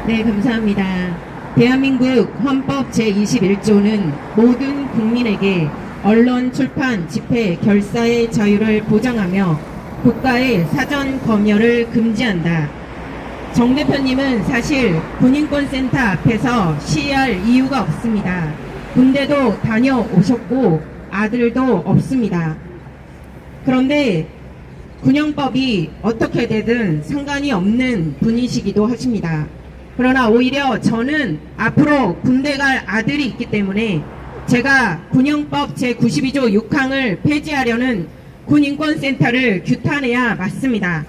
네, 감사합니다. 대한민국 헌법 제21조는 모든 국민에게 언론, 출판, 집회, 결사의 자유를 보장하며 국가의 사전 검열을 금지한다. 정 대표님은 사실 군인권센터 앞에서 시위할 이유가 없습니다. 군대도 다녀오셨고 아들도 없습니다. 그런데 군형법이 어떻게 되든 상관이 없는 분이시기도 하십니다. 그러나 오히려 저는 앞으로 군대 갈 아들이 있기 때문에 제가 군형법 제92조 6항을 폐지하려는 군인권센터를 규탄해야 맞습니다.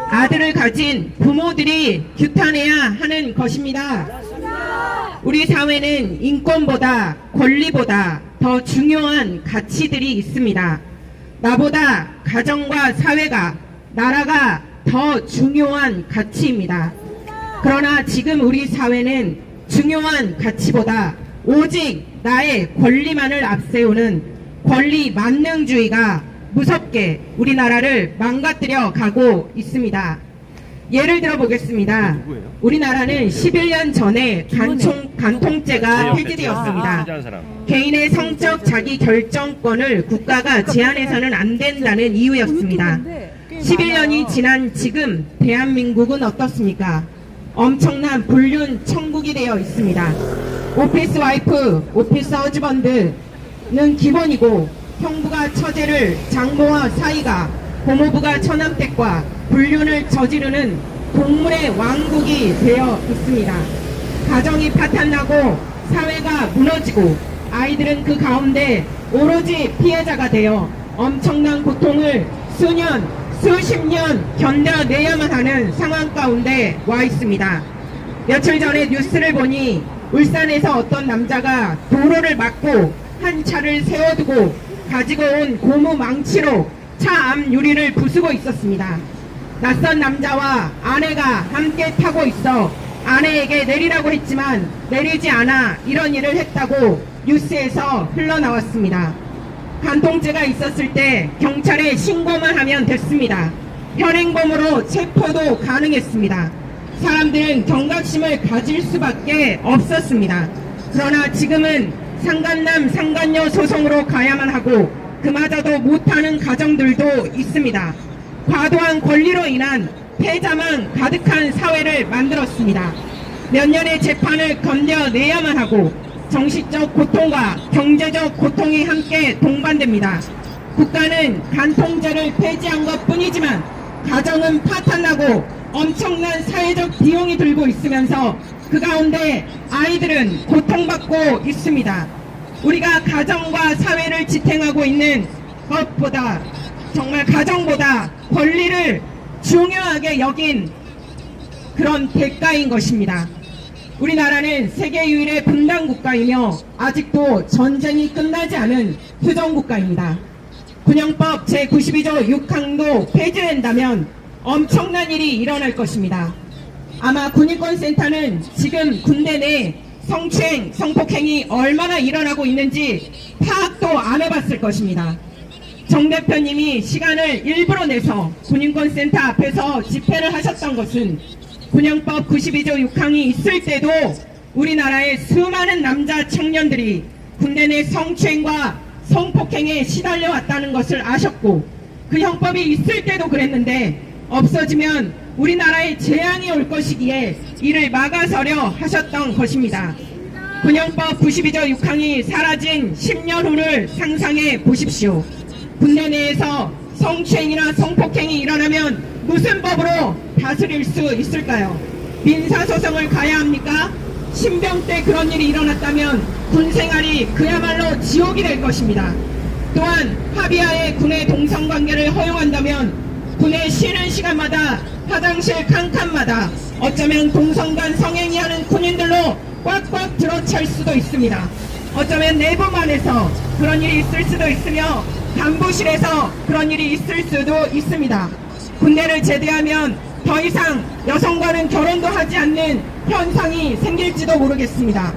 아들을 가진 부모들이 규탄해야 하는 것입니다. 우리 사회는 인권보다 권리보다 더 중요한 가치들이 있습니다. 나보다 가정과 사회가, 나라가 더 중요한 가치입니다. 그러나 지금 우리 사회는 중요한 가치보다 오직 나의 권리만을 앞세우는 권리 만능주의가 무섭게 우리나라를 망가뜨려 가고 있습니다. 예를 들어 보겠습니다. 우리나라는 11년 전에 간통죄가 폐지되었습니다. 개인의 성적 자기 결정권을 국가가 제한해서는 안 된다는 이유였습니다. 11년이 지난 지금 대한민국은 어떻습니까? 엄청난 불륜 천국이 되어 있습니다. 오피스 와이프, 오피스 허즈번드는 기본이고 형부가 처제를, 장모와 사이가, 고모부가 처남댁과 불륜을 저지르는 동물의 왕국이 되어 있습니다. 가정이 파탄나고 사회가 무너지고 아이들은 그 가운데 오로지 피해자가 되어 엄청난 고통을 수년, 수십 년 견뎌내야만 하는 상황 가운데 와 있습니다. 며칠 전에 뉴스를 보니 울산에서 어떤 남자가 도로를 막고 한 차를 세워두고 가지고 온 고무 망치로 차 앞 유리를 부수고 있었습니다. 낯선 남자와 아내가 함께 타고 있어 아내에게 내리라고 했지만 내리지 않아 이런 일을 했다고 뉴스에서 흘러나왔습니다. 간통죄가 있었을 때 경찰에 신고만 하면 됐습니다. 현행범으로 체포도 가능했습니다. 사람들은 경각심을 가질 수밖에 없었습니다. 그러나 지금은 상간남 상간녀 소송으로 가야만 하고 그마저도 못하는 가정들도 있습니다. 과도한 권리로 인한 패자만 가득한 사회를 만들었습니다. 몇 년의 재판을 건져내야만 하고 정신적 고통과 경제적 고통이 함께 동반됩니다. 국가는 간통죄를 폐지한 것뿐이지만 가정은 파탄나고 엄청난 사회적 비용이 들고 있으면서 그 가운데 아이들은 고통받고 있습니다. 우리가 가정과 사회를 지탱하고 있는 것보다 정말 가정보다 권리를 중요하게 여긴 그런 대가인 것입니다. 우리나라는 세계 유일의 분단 국가이며 아직도 전쟁이 끝나지 않은 휴전 국가입니다. 군형법 제92조 6항도 폐지된다면 엄청난 일이 일어날 것입니다. 아마 군인권센터는 지금 군대 내 성추행, 성폭행이 얼마나 일어나고 있는지 파악도 안 해봤을 것입니다. 정 대표님이 시간을 일부러 내서 군인권센터 앞에서 집회를 하셨던 것은 군형법 92조 6항이 있을 때도 우리나라의 수많은 남자 청년들이 군대 내 성추행과 성폭행에 시달려 왔다는 것을 아셨고 그 형법이 있을 때도 그랬는데 없어지면 우리나라에 재앙이 올 것이기에 이를 막아서려 하셨던 것입니다. 군형법 92조 6항이 사라진 10년 후를 상상해 보십시오. 군대 내에서 성추행이나 성폭행이 일어나면 무슨 법으로 다스릴 수 있을까요? 민사소송을 가야 합니까? 신병 때 그런 일이 일어났다면 군 생활이 그야말로 지옥이 될 것입니다. 또한 합의하에 군의 동성관계를 허용한다면 군의 쉬는 시간마다 화장실 칸칸마다 어쩌면 동성간 성행위 하는 군인들로 꽉꽉 들어찰 수도 있습니다. 어쩌면 내부만에서 그런 일이 있을 수도 있으며 간부실에서 그런 일이 있을 수도 있습니다. 군대를 제대하면 더 이상 여성과는 결혼도 하지 않는 현상이 생길지도 모르겠습니다.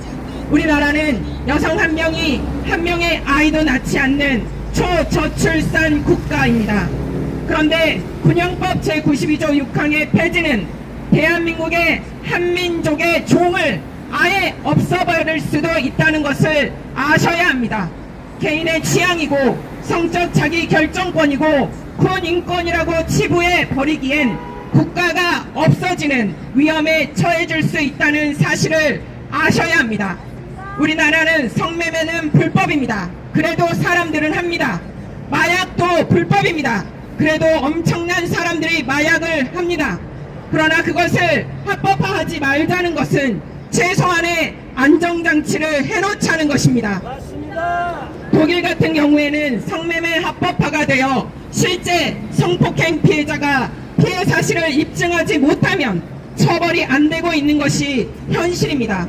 우리나라는 여성 한 명이 한 명의 아이도 낳지 않는 초저출산 국가입니다. 그런데 군형법 제92조 6항의 폐지는 대한민국의 한민족의 종을 아예 없어버릴 수도 있다는 것을 아셔야 합니다. 개인의 취향이고 성적 자기 결정권이고 군인권이라고 치부해 버리기엔 국가가 없어지는 위험에 처해질 수 있다는 사실을 아셔야 합니다. 우리나라는 성매매는 불법입니다. 그래도 사람들은 합니다. 마약도 불법입니다. 그래도 엄청난 사람들이 마약을 합니다. 그러나 그것을 합법화하지 말자는 것은 최소한의 안정장치를 해놓자는 것입니다. 맞습니다. 독일 같은 경우에는 성매매 합법화가 되어 실제 성폭행 피해자가 피해 사실을 입증하지 못하면 처벌이 안 되고 있는 것이 현실입니다.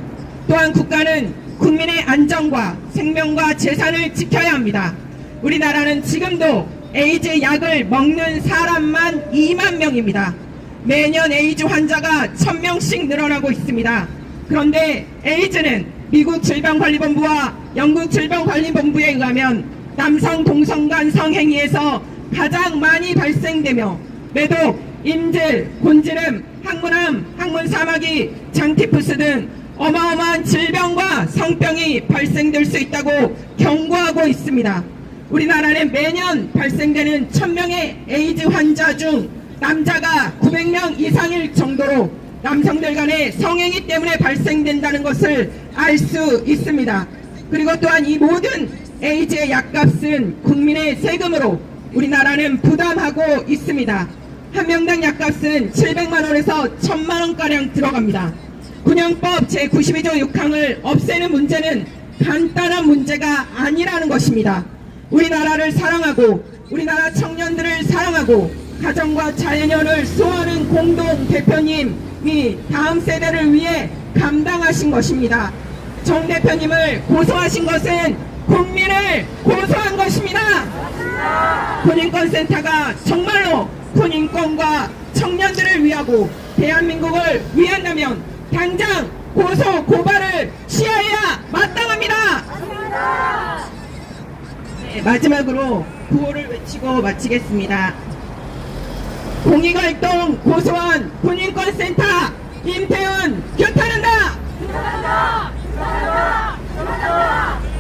또한 국가는 국민의 안전과 생명과 재산을 지켜야 합니다. 우리나라는 지금도 에이즈 약을 먹는 사람만 2만 명입니다. 매년 에이즈 환자가 1000명씩 늘어나고 있습니다. 그런데 에이즈는 미국 질병관리본부와 영국 질병관리본부에 의하면 남성 동성 간 성행위에서 가장 많이 발생되며 매독, 임질, 곤지름, 항문암, 항문사마귀, 장티푸스 등 어마어마한 질병과 성병이 발생될 수 있다고 경고하고 있습니다. 우리나라는 매년 발생되는 1000명의 에이즈 환자 중 남자가 900명 이상일 정도로 남성들 간의 성행위 때문에 발생된다는 것을 알 수 있습니다. 그리고 또한 이 모든 에이즈의 약값은 국민의 세금으로 우리나라는 부담하고 있습니다. 한 명당 약값은 700만원에서 1000만원가량 들어갑니다. 군형법 제92조 6항을 없애는 문제는 간단한 문제가 아니라는 것입니다. 우리나라를 사랑하고 우리나라 청년들을 사랑하고 가정과 자연연을 수호하는 공동 대표님이 다음 세대를 위해 감당하신 것입니다. 정 대표님을 고소하신 것은 국민을 고소한 것입니다. 군인권센터가 정말로 군인권과 청년들을 위하고 대한민국을 위한다면 당장 고소 고발을 취하해야 마땅합니다. 네, 마지막으로 구호를 외치고 마치겠습니다. 공익활동 고소한 군인권센터 임태훈 규탄한다. 규탄한다. 규탄한다. 규탄한다.